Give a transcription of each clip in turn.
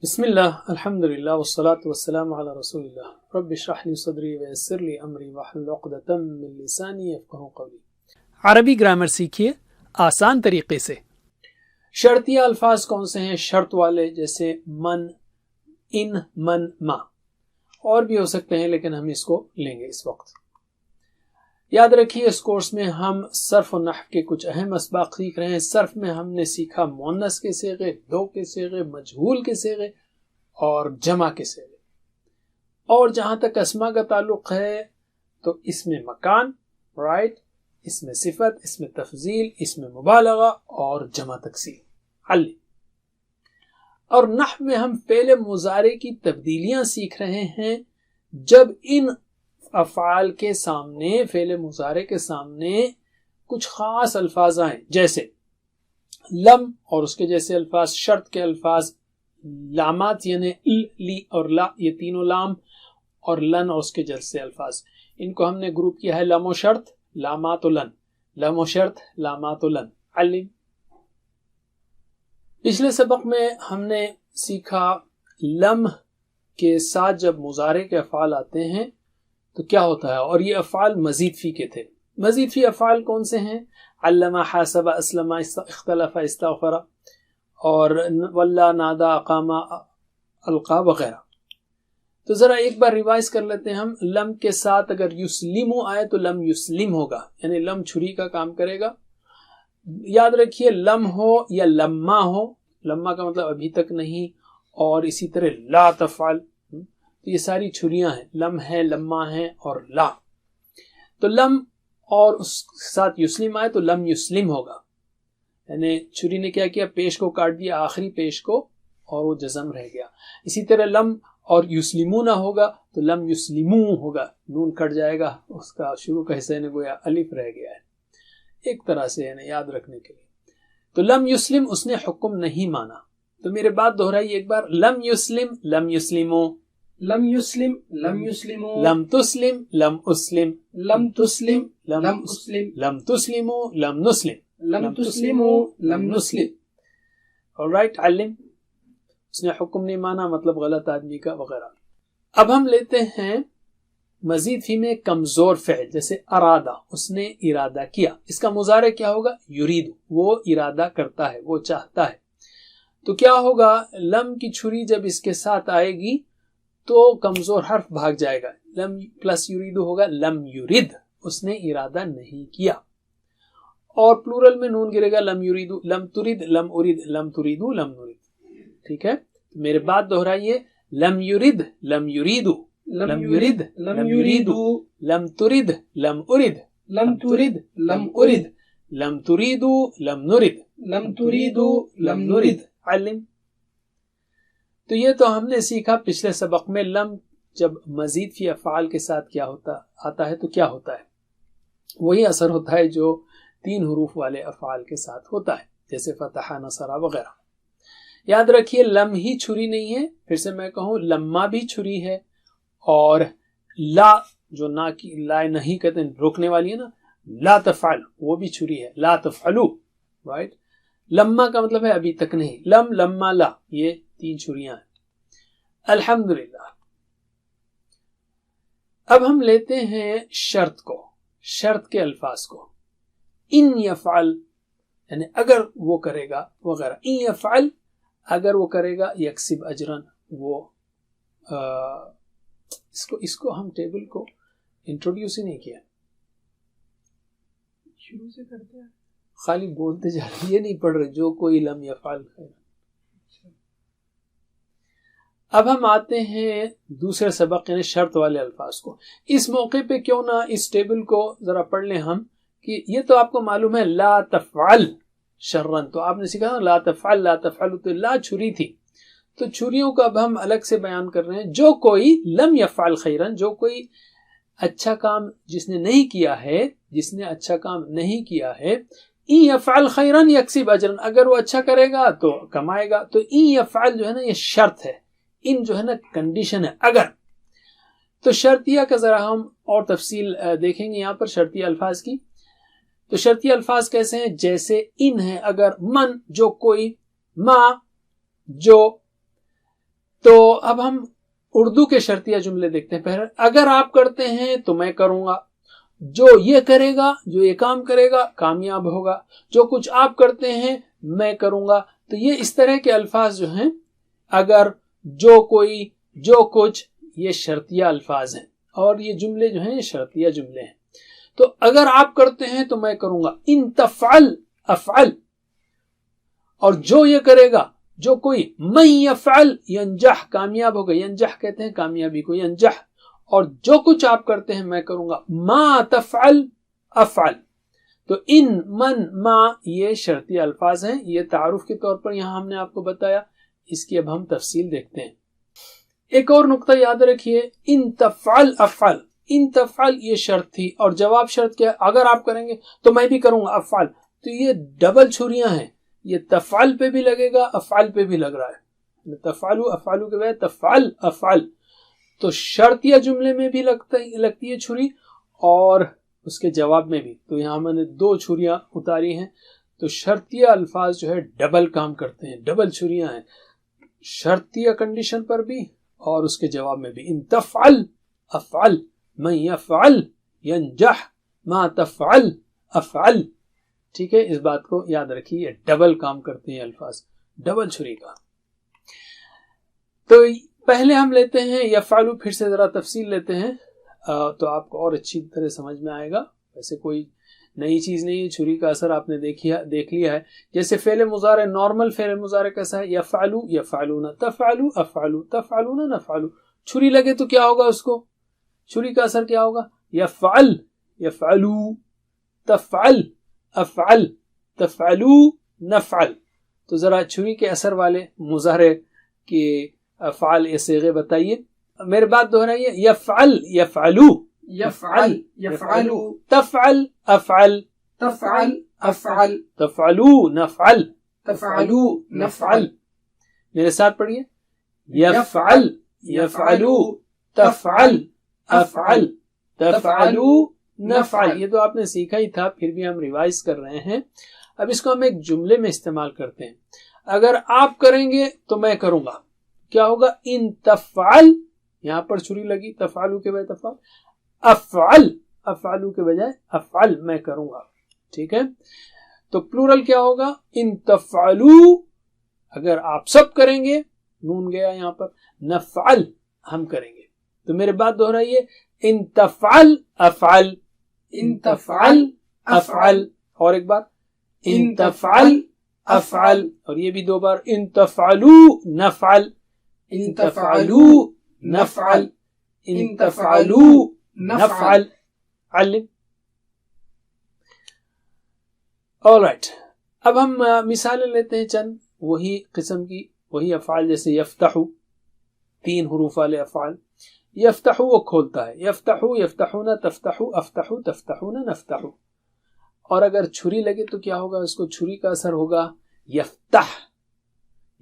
بسم اللہ الحمد للہ والصلاة والسلام علی رسول اللہ رب اشرح لی صدری ویسر لی امری واحلل عقدۃ من لسانی یفقہوا قولی۔ عربی گرامر سیکھیے آسان طریقے سے۔ شرطیہ الفاظ کون سے ہیں؟ شرط والے، جیسے من، ان، من، ما، اور بھی ہو سکتے ہیں لیکن ہم اس کو لیں گے اس وقت۔ یاد رکھیے اس کورس میں ہم صرف و نحو کے کچھ اہم اسباق سیکھ رہے ہیں۔ صرف میں ہم نے سیکھا مؤنث کے صیغے، دو کے صیغے، مجہول کے صیغے اور جمع کے صیغے، اور جہاں تک اسما کا تعلق ہے تو اس میں مکان، رائٹ، اس میں صفت، اس میں تفضیل، اس میں مبالغہ اور جمع تکسیر، حل۔ اور نحو میں ہم فعل مضارع کی تبدیلیاں سیکھ رہے ہیں۔ جب ان افعال کے سامنے، فعل مضارع کے سامنے کچھ خاص الفاظ آئیں، جیسے لم اور اس کے جیسے الفاظ، شرط کے الفاظ، لامات یعنی لی اور لا، یہ تینوں لام، اور لن اور اس کے جیسے الفاظ، ان کو ہم نے گروپ کیا ہے لم و شرط، لامات و لن، لم و شرط، لامات و لن، علم۔ پچھلے سبق میں ہم نے سیکھا لم کے ساتھ جب مضارع کے افعال آتے ہیں تو کیا ہوتا ہے، اور یہ افعال مزید فی کے تھے۔ مزید فی افعال کون سے ہیں؟ علم، حاسب، اسلم، اختلف، استغفر، اور ولا، نادا، اقام، القا وغیرہ۔ تو ذرا ایک بار ریوائز کر لیتے ہیں ہم۔ لم کے ساتھ اگر یسلم آئے تو لم یسلم ہوگا، یعنی لم چھری کا کام کرے گا۔ یاد رکھیے لم ہو یا لما ہو، لما کا مطلب ابھی تک نہیں، اور اسی طرح لا تفعل، تو یہ ساری چھریاں ہیں، لم ہے، لما ہے اور لا۔ تو لم اور اس ساتھ یسلم آئے تو لم یسلم ہوگا، یعنی چھری نے کیا کیا، پیش کو کاٹ دیا، آخری پیش کو، اور وہ جزم رہ گیا۔ اسی طرح لم اور یسلمون ہوگا تو لم یسلمو ہوگا، نون کٹ جائے گا، اس کا شروع کا حصہ نے گویا الف رہ گیا ہے، ایک طرح سے یعنی یاد رکھنے کے لیے۔ تو لم یسلم اس نے حکم نہیں مانا، تو میرے بات دہرائیے ایک بار، لم یسلم، لم یسلمو، لم یسلم، لم یسلمو، لم تسلم، لم اسلم، لم تسلم، لم اسلم، لم تسلمو، لم نسلم، لم تسلمو، لم نسلم۔ alright، علم، اس نے حکم نہیں مانا مطلب غلط آدمی کا وغیرہ۔ اب ہم لیتے ہیں مزید فی میں کمزور فعل، جیسے ارادہ، اس نے ارادہ کیا، اس کا مضارع کیا ہوگا؟ یرید، وہ ارادہ کرتا ہے، وہ چاہتا ہے۔ تو کیا ہوگا؟ لم کی چھری جب اس کے ساتھ آئے گی تو کمزور حرف بھاگ جائے گا، لم پلس یرید ہوگا لم یرید، اس نے ارادہ نہیں کیا۔ اور پلورل میں نون گرے گا، لم یریدو، لم ترید، لم ارید، لم تریدو، لم نرید۔ ٹھیک ہے، میرے بات دہرائیے، لم یرید، لم یریدو، لم یرید، لم یریدو، لم ترید، لم ارید، لم ترید، لم ارید، لم تریدو، لم نرید، لم تریدو، لم نرید۔ علم۔ تو یہ تو ہم نے سیکھا پچھلے سبق میں، لم جب مزید فی افعال کے ساتھ کیا آتا ہے تو کیا ہوتا ہے؟ وہی اثر ہوتا ہے جو 3 حروف والے افعال کے ساتھ ہوتا ہے، جیسے فتح، نصر وغیرہ۔ یاد رکھیے لم ہی چھری نہیں ہے، پھر سے میں کہوں لما بھی چھری ہے، اور لا جو نا کی لا نہیں کہتے ہیں، روکنے والی ہے نا، لا تفعل، وہ بھی چھری ہے، لا تفعلو، رائٹ۔ لما کا مطلب ہے ابھی تک نہیں، لم، لما، لا، یہ 3 چھریاں ہیں۔ الحمدللہ۔ اب ہم لیتے ہیں شرط کو، شرط کے الفاظ کو۔ ان یفعل یعنی اگر وہ کرے گا وغیرہ، ان یفعل اگر وہ کرے گا، یکسب اجرن، وہ اس کو ہم ٹیبل کو انٹروڈیوس ہی نہیں کیا، شروع سے کرتے ہیں، خالی بولتے جا رہے، یہ نہیں پڑھ رہے، جو کوئی لم یفعل ہے۔ اب ہم آتے ہیں دوسرے سبق یعنی شرط والے الفاظ کو۔ اس موقع پہ کیوں نہ اس ٹیبل کو ذرا پڑھ لیں ہم، کہ یہ تو آپ کو معلوم ہے لا تفعل شرن، تو آپ نے سیکھا نا لا تفعل، لا تفعل، تو لا چھری تھی، تو چھریوں کو اب ہم الگ سے بیان کر رہے ہیں۔ جو کوئی لم یفعل خیرن، جو کوئی اچھا کام جس نے نہیں کیا ہے، جس نے اچھا کام نہیں کیا ہے، ان یفعل خیرن یکسب اجرن، اگر وہ اچھا کرے گا تو کمائے گا۔ تو ان یفعل جو ہے نا یہ شرط ہے، ان جو ہے نا کنڈیشن ہے، اگر۔ تو شرطیہ کا ذرا ہم اور تفصیل دیکھیں گے یہاں پر شرطیہ الفاظ کی۔ تو شرطیہ الفاظ کیسے ہیں؟ جیسے ان ہے اگر، من جو کوئی، ما جو، تو اب ہم اردو کے شرطیہ جملے دیکھتے ہیں. پہلے اگر آپ کرتے ہیں تو میں کروں گا، جو یہ کرے گا، جو یہ کام کرے گا کامیاب ہوگا، جو کچھ آپ کرتے ہیں میں کروں گا. تو یہ اس طرح کے الفاظ جو ہیں، اگر، جو کوئی، جو کچھ، یہ شرطیہ الفاظ ہیں اور یہ جملے جو ہیں یہ شرطیہ جملے ہیں. تو اگر آپ کرتے ہیں تو میں کروں گا. ان تفعل افعل، اور جو یہ کرے گا، جو کوئی، من یفعل ینجح، کامیاب ہوگا. ینجح کہتے ہیں کامیابی کو، ینجح. اور جو کچھ آپ کرتے ہیں میں کروں گا. ما تفعل افعل. تو ان، من، ما یہ شرطی الفاظ ہیں. یہ تعارف کے طور پر یہاں ہم نے آپ کو بتایا. اس کی اب ہم تفصیل دیکھتے ہیں. ایک اور نقطہ یاد رکھیے، ان تفعل افعل. ان تفعل یہ شرط تھی اور جواب شرط کیا؟ اگر آپ کریں گے تو میں بھی کروں گا افعل. تو یہ ڈبل چھریاں ہیں، یہ تفعل پہ بھی لگے گا، افعل پہ بھی لگ رہا ہے. تفعلو افعلو کے بعد تفعل افعل. تو شرطیہ جملے میں بھی لگتی ہے چھری اور اس کے جواب میں بھی. تو یہاں میں نے 2 چھریاں اتاری ہیں. تو شرطیہ الفاظ جو ہے ڈبل کام کرتے ہیں، ڈبل چھریاں ہیں، شرطیہ کنڈیشن پر بھی اور اس کے جواب میں بھی. ان تفعل افعل، من یفعل ینجح، ما تفعل افعل. ٹھیک ہے، اس بات کو یاد رکھیے، ڈبل کام کرتے ہیں الفاظ، ڈبل چھری کا. تو پہلے ہم لیتے ہیں یفعلو، پھر سے ذرا تفصیل لیتے ہیں تو آپ کو اور اچھی طرح سمجھ میں آئے گا. ویسے کوئی نئی چیز نہیں ہے، چھری کا اثر آپ نے دیکھ لیا ہے. جیسے فعل مضارع، نارمل فعل مضارع کیسا ہے؟ یفعلو یفعلون، تفعلو افعلو، تفعلون نفعلو. چھری لگے تو کیا ہوگا؟ اس کو چھری کا اثر کیا ہوگا؟ یفعل یفعلو، تفعل افعل، تفعلو نفعل. تو ذرا چھری کے اثر والے مضارع کے افعال یا صیغے بتائیے. میرے بات دہرائیے، یفعل یفعلو، یفعل یفعلو، تفعل افعل، تفعل افعل، تفعلو نفعل، تفعلو نفعل. میرے ساتھ پڑھیے، یفعل یفعلو، تفعل افعل، تفعلو نفعل. یہ تو آپ نے سیکھا ہی تھا، پھر بھی ہم ریوائز کر رہے ہیں. اب اس کو ہم ایک جملے میں استعمال کرتے ہیں. اگر آپ کریں گے تو میں کروں گا. کیا ہوگا؟ ان تفعل، یہاں پر چھری لگی، تفعلو کے بجائے تفعل، افعل، افعلو کے بجائے افعل، میں کروں گا. ٹھیک ہے، تو پلورل کیا ہوگا؟ ان تفعلو، اگر آپ سب کریں گے، نون گیا یہاں پر، نفعل، ہم کریں گے. تو میرے بات دہرائیے، ان تفعل افعل، ان تفعل افعل. اور ایک بار، ان تفعل افعل. اور یہ بھی 2 بار، ان تفعلو نفعل، ان تفعلو نفعل، ان تفعلو نفعل. علم. alright، اب ہم مثالیں لیتے ہیں چند وہی قسم کی، وہی افعال. جیسے یفتحو، 3 حروف والے افعال. یفتحو وہ کھولتا ہے، یفتحو یفتحون، تفتحو افتحو، تفتحون نفتحو. اور اگر چھری لگے تو کیا ہوگا؟ اس کو چھری کا اثر ہوگا یفتح،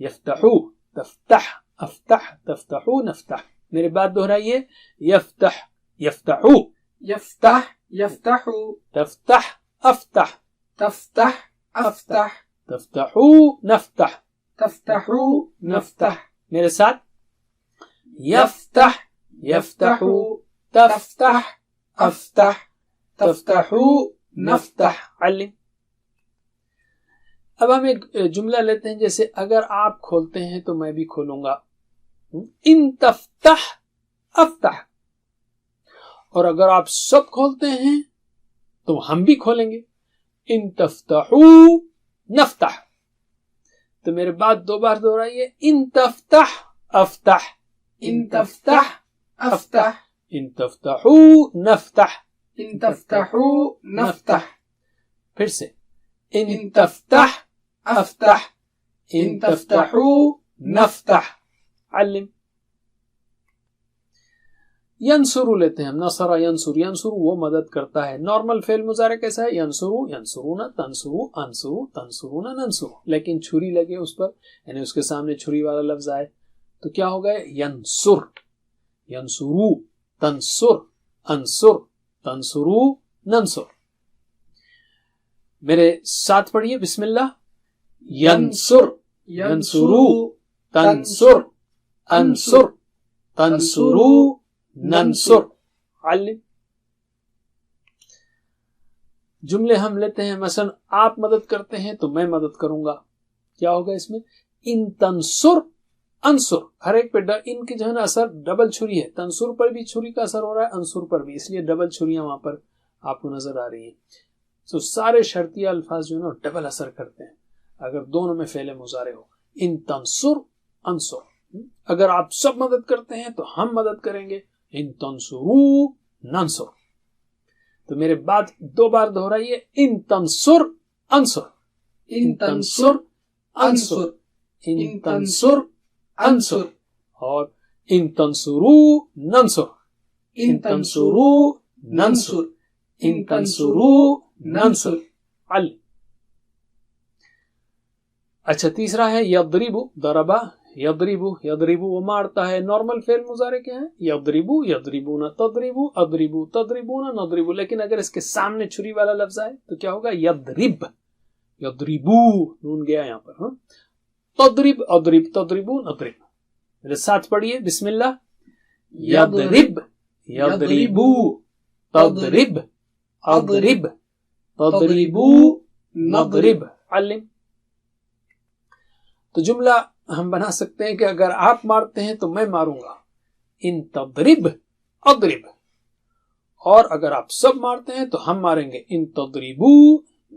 یفتحو، تفتح افتح، تفتحو نفتح. میرے بات دہرائیے، یفتح یفتحو، یفتح یفتحو، تفتح افتح، تفتح افتح، تفتحو نفتح، تفتحو نفتح. میرے ساتھ، یفتح یفتحو، تفتح افتح، تفتحو نفتح. علم. اب ہم ایک جملہ لیتے ہیں، جیسے اگر آپ کھولتے ہیں تو میں بھی کھولوں گا. ان تفتح افتح. اور اگر آپ سب کھولتے ہیں تو ہم بھی کھولیں گے. ان تفتحو نفتح. تو میرے بات 2 بار دہرائیے، ان تفتح افتح، ان تفتح افتح، ان تفتحو نفتح، ان تفتحو نفتح. پھر سے، ان تفتح افتح، ان تفتحو نفتح. علم. ینصرو لیتے ہیں ہم، نصر ینصر، ینصر وہ مدد کرتا ہے. نارمل فعل مضارع کیسا ہے؟ ینصرو ینصرون، تنصرو انصرو، تنصرون ننصرو. لیکن چھری لگے اس پر، یعنی اس کے سامنے چھری والا لفظ آئے تو کیا ہوگا؟ ینصر، ینصرو، تنصر، انصر، تنصرو ننصر. میرے ساتھ پڑھیے، بسم اللہ. ینصر، ینصرو، تنصر، انصر تنصرو ننصر. علم. جملے ہم لیتے ہیں مثلا آپ مدد کرتے ہیں تو میں مدد کروں گا. کیا ہوگا اس میں؟ ان تنصر انصر. ہر ایک پہ ان کی جو ہے نا اثر ڈبل چھری ہے. تنصر پر بھی چھری کا اثر ہو رہا ہے, انصر پر بھی, اس لیے ڈبل چھریاں وہاں پر آپ کو نظر آ رہی ہیں. تو سارے شرطیہ الفاظ جو ہے نا ڈبل اثر کرتے ہیں اگر دونوں میں فعل مضارع ہو. ان تنصر انصر. اگر آپ سب مدد کرتے ہیں تو ہم مدد کریں گے. ان تنصرو ننصر. تو میرے بعد 2 بار دہرائیے. ان تنصر انصر. ان تنصر انصر. ان تنصر انصر. اور ان تنصرو ننصر. ان تنصرو ننصر. ان تنصرو ننصر. علم. اچھا تیسرا ہے یضربو. ضربا یضربو. یضربو وہ مارتا ہے. نارمل فعل مضارع کیا ہے؟ یضربو یضربون تضربو اضربو تضربون نضربو. لیکن اگر اس کے سامنے چھری والا لفظ آئے تو کیا ہوگا؟ یضرب. یضربو نون گیا یہاں پر. ہاں تضرب اضرب تضربو نضرب. میرے ساتھ پڑھیے بسم اللہ. یضرب یضربو تضرب اضرب تضربو نضرب. علم. تو جملہ ہم بنا سکتے ہیں کہ اگر آپ مارتے ہیں تو میں ماروں گا. ان تضرب اضرب. اور اگر آپ سب مارتے ہیں تو ہم ماریں گے. ان تضربو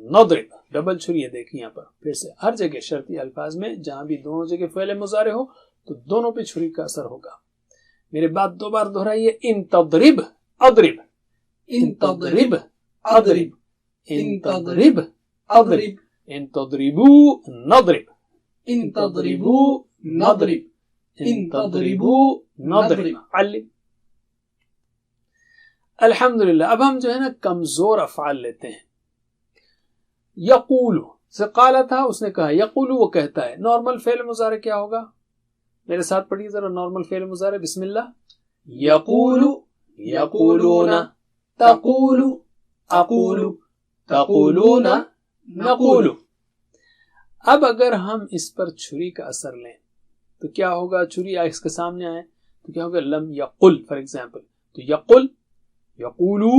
نضرب. ڈبل چھری ہے دیکھیں یہاں پر. پھر سے ہر جگہ شرطی الفاظ میں جہاں بھی دونوں جگہ فعل مضارع ہو تو دونوں پہ چھری کا اثر ہوگا. میرے بعد 2 بار دہرائیے. ان تضرب اضرب. ان تضرب اضرب. ان تضرب اضرب. ان تضربو نضرب. ان تضربو نضرب. ان تضربو نضرب. علم. الحمدللہ. اب ہم جو ہے نا کمزور افعال لیتے ہیں. یقولو سے قالا تھا, اس نے کہا. یقولو وہ کہتا ہے. نارمل فعل مضارع کیا ہوگا؟ میرے ساتھ پڑھیے ذرا نارمل فعل مضارع. بسم اللہ. یقولو یقولون تقولو اقولو تقولون نقولو. اب اگر ہم اس پر چھری کا اثر لیں تو کیا ہوگا؟ چھری اس کے سامنے آئے تو کیا ہوگا؟ لم یقل فار ایگزامپل. تو یقل یقولو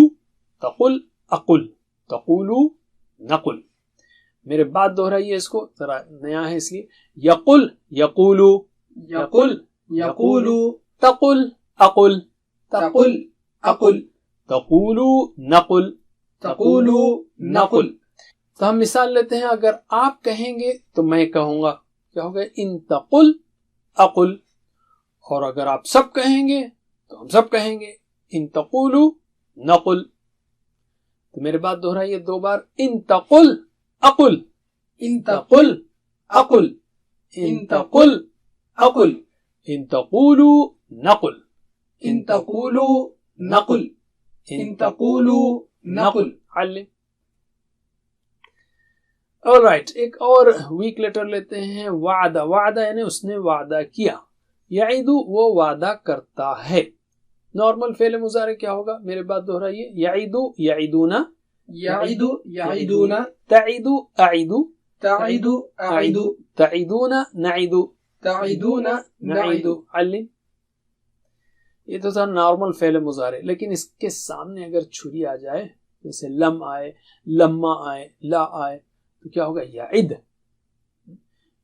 تقل اقل تقولو نقل. میرے بعد دہرائیے اس کو, ذرا نیا ہے اس لیے. یقل یقولو یقل یقولو تقل اقل تقل اقل تقولو نقل تقولو نقل. تو ہم مثال لیتے ہیں. اگر آپ کہیں گے تو میں کہوں گا. کیا ہوگا؟ ان تقل اقل. اور اگر آپ سب کہیں گے تو ہم سب کہیں گے. ان تقولو نقل. تو میرے بعد دہرائیے 2 بار. ان تقل اقل. ان تقل اقل. ان تقل اقل. ان تقولو نقل. ان تقولو نقل. ان تقولو نقل. علم. alright, ایک اور ویک لیٹر لیتے ہیں. وعدہ. وعدہ یعنی اس نے وعدہ کیا. یعیدو وہ وعدہ کرتا ہے. نارمل فعل مضارع کیا ہوگا؟ میرے بعد دہرائیے. یعیدو یعیدونا یعیدو یعیدون تعیدو اعیدو تعیدو اعیدو تعیدونا نعیدو تعیدون نعیدو. علم. یہ تو تھا نارمل فعل مضارع. لیکن اس کے سامنے اگر چھری آ جائے, جیسے لم آئے, لما آئے, لا آئے, تو کیا ہوگا؟ یعد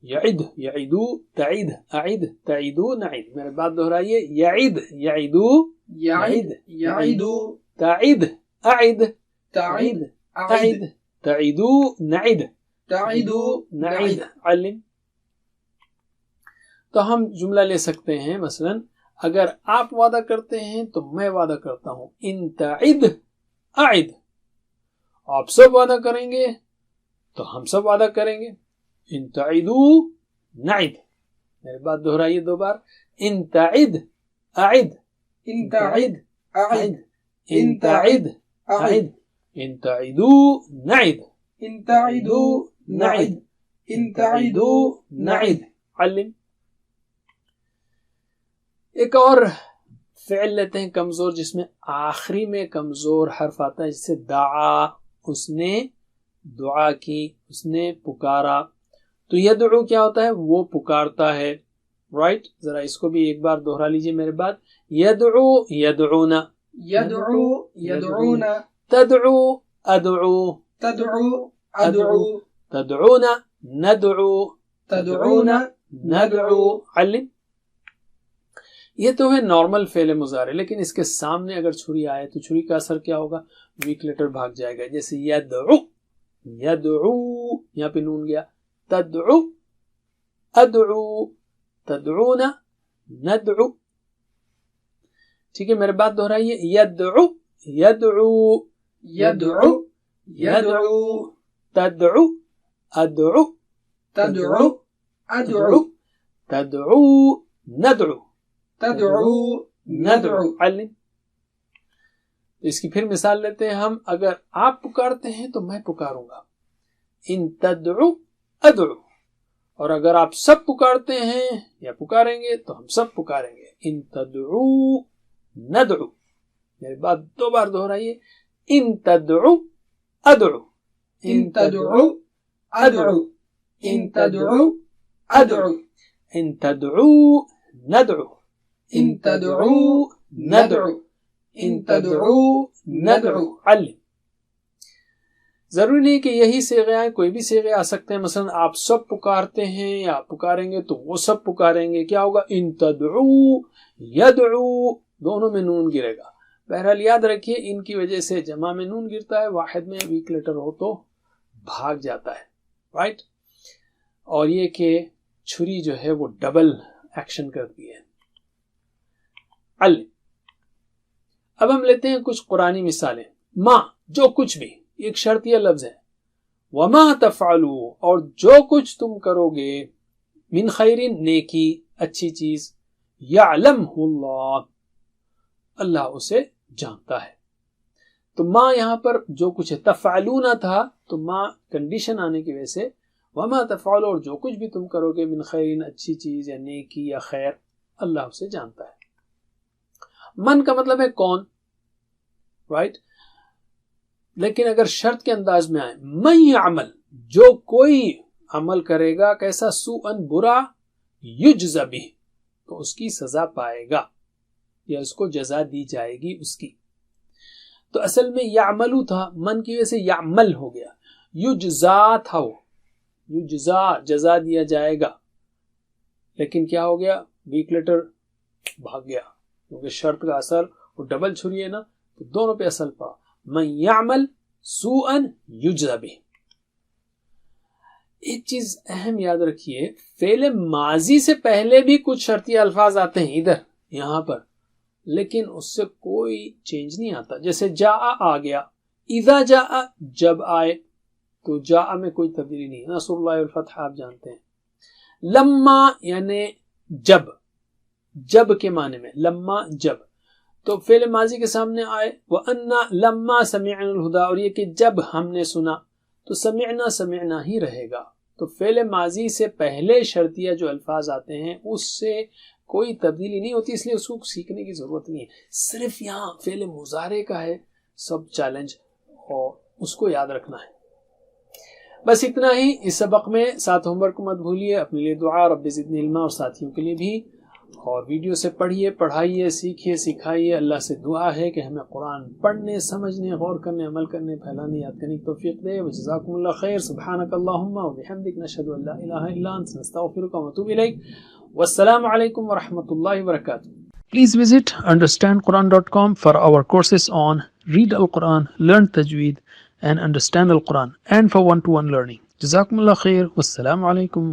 یعد یعیدو تعید اعید تعیدو نعید. میرے بعد دہرائیے. یعد یعیدو یعید یعیدو تعید اعید تعید اعید تعیدو نعید تعیدو نعید. علم. تو ہم جملہ لے سکتے ہیں. مثلا اگر آپ وعدہ کرتے ہیں تو میں وعدہ کرتا ہوں. ان تعد اعد. آپ سب وعدہ کریں گے تو ہم سب وعدہ کریں گے. ان تعدو نعد. میرے بعد دہرائیے 2 بار. ان تعد اعد. ان تعد اعد. ان تعد اعد. ان تعدو نعد. ان تعدو نعد. ان تعدو نعد. علم. ایک اور فعل لیتے ہیں کمزور, جس میں آخری میں کمزور حرف آتا ہے, جسے دعا. اس نے دعا کی, اس نے پکارا. تو یدعو کیا ہوتا ہے؟ وہ پکارتا ہے. رائٹ. ذرا اس کو بھی ایک بار دوہرا لیجیے میرے بعد. یدعو یدعون, يدعو يدعون, تدعو ادعو, تدعو أدعو, تدعون ندعو, تدعون ندعو. علم. یہ تو ہے نارمل فعل مضارع, لیکن اس کے سامنے اگر چھری آئے تو چھری کا اثر کیا ہوگا؟ ویک لیٹر بھاگ جائے گا. جیسے یدعو, یدعو, یہاں پہ نون گیا. تدعو ادعو, تدعون ندعو. ٹھیک ہے, میرے بات دہرائیے. یدعو یدعو, يدعو يدعو, تدعو ادعو, تدعو أدعو, تدعو ندعو, تدعو ندعو. علم. اس کی پھر مثال لیتے ہیں ہم. اگر آپ پکارتے ہیں تو میں پکاروں گا. ان تدعو ادعو. اور اگر آپ سب پکارتے ہیں یا پکاریں گے تو ہم سب پکاریں گے. ان تدعو ندعو. میری بات دو بار دہرائیے. ان تدعو ادعو, إن تدعو أدعو, إن تدعو أدعو, ان تدعو ندعو, إن تدعو ندعو, إن تدعو ندعو. علم. ضروری نہیں کہ یہی صیغے آئیں, کوئی بھی صیغے آ سکتے ہیں. مثلا آپ سب پکارتے ہیں یا آپ پکاریں گے تو وہ سب پکاریں گے. کیا ہوگا؟ ان تدعو یدعو, دونوں میں نون گرے گا. بہرحال یاد رکھیے ان کی وجہ سے جمع میں نون گرتا ہے, واحد میں ویک لیٹر ہو تو بھاگ جاتا ہے. رائٹ. اور یہ کہ چھری جو ہے وہ ڈبل ایکشن کرتی ہے. علم. اب ہم لیتے ہیں کچھ قرآنی مثالیں. ما, جو کچھ بھی, ایک شرطیہ لفظ ہے. وما تفعلوا, اور جو کچھ تم کرو گے, من خیرین, نیکی, اچھی چیز, یعلمہ اللہ, اللہ اسے جانتا ہے. تو ما یہاں پر جو کچھ ہے, تفعلون تھا تو ما کنڈیشن آنے کی وجہ سے وما تفعلوا, اور جو کچھ بھی تم کرو گے, من خیرین, اچھی چیز یا نیکی یا خیر, اللہ اسے جانتا ہے. من کا مطلب ہے کون, رائٹ. لیکن اگر شرط کے انداز میں آئے, من یعمل, جو کوئی عمل کرے گا, کیسا؟ سوءن, برا, یجز بہ, تو اس کی سزا پائے گا یا اس کو جزا دی جائے گی اس کی. تو اصل میں یعملو تھا, من کی وجہ سے یعمل ہو گیا. یجزا تھا, وہ یجزا, جزا دیا جائے گا, لیکن کیا ہو گیا؟ ویک لیٹر بھاگ گیا, کیونکہ شرط کا اثر وہ ڈبل چھری ہے نا, تو دونوں پہ اثر پڑا. من یعمل سوءا یجزا بہ. ایک چیز اہم یاد رکھیے, فعل ماضی سے پہلے بھی کچھ شرطی الفاظ آتے ہیں ادھر یہاں پر, لیکن اس سے کوئی چینج نہیں آتا. جیسے جاء آ گیا, اذا جاء, جب آئے, تو جاء میں کوئی تبدیلی نہیں. نصر اللہ والفتح آپ جانتے ہیں. لما یعنی جب, جب کے معنی میں, لما جب, تو فعل ماضی کے سامنے آئے. وَأَنَّا لَمَّا سَمِعْنَا الْهُدَىٰ, اور یہ کہ جب ہم نے سنا, تو سمعنا سمعنا ہی رہے گا. تو فعل ماضی سے پہلے شرطیہ جو الفاظ آتے ہیں اس سے کوئی تبدیلی نہیں ہوتی, اس لیے اس کو سیکھنے کی ضرورت نہیں ہے. صرف یہاں فعل مضارع کا ہے سب چیلنج, اور اس کو یاد رکھنا ہے. بس اتنا ہی اس سبق میں. ساتھ ہوم ورک کو مت بھولیے, اپنے لیے دعا, رب زدنی علما, اور ساتھیوں کے لیے بھی. اور ویڈیو سے پڑھیے, پڑھائیے, سیکھیے, سکھائیے. اللہ سے دعا ہے کہ ہمیں قرآن پڑھنے, سمجھنے, غور کرنے, عمل کرنے, پھیلانے, یاد کرنے کی توفیق دے. وجزاکم اللہ خیر. سبحانک اللہم وبحمدک, نشہد ان لا الہ الا انت, نستغفرک ونتوب الیک. والسلام علیکم ورحمۃ اللہ وبرکاتہ. Please visit understandquran.com for our courses on Read Al-Quran, Learn Tajweed and Understand Al-Quran, and for one-to-one learning. Jazakumullah khair. Wassalamu alaikum.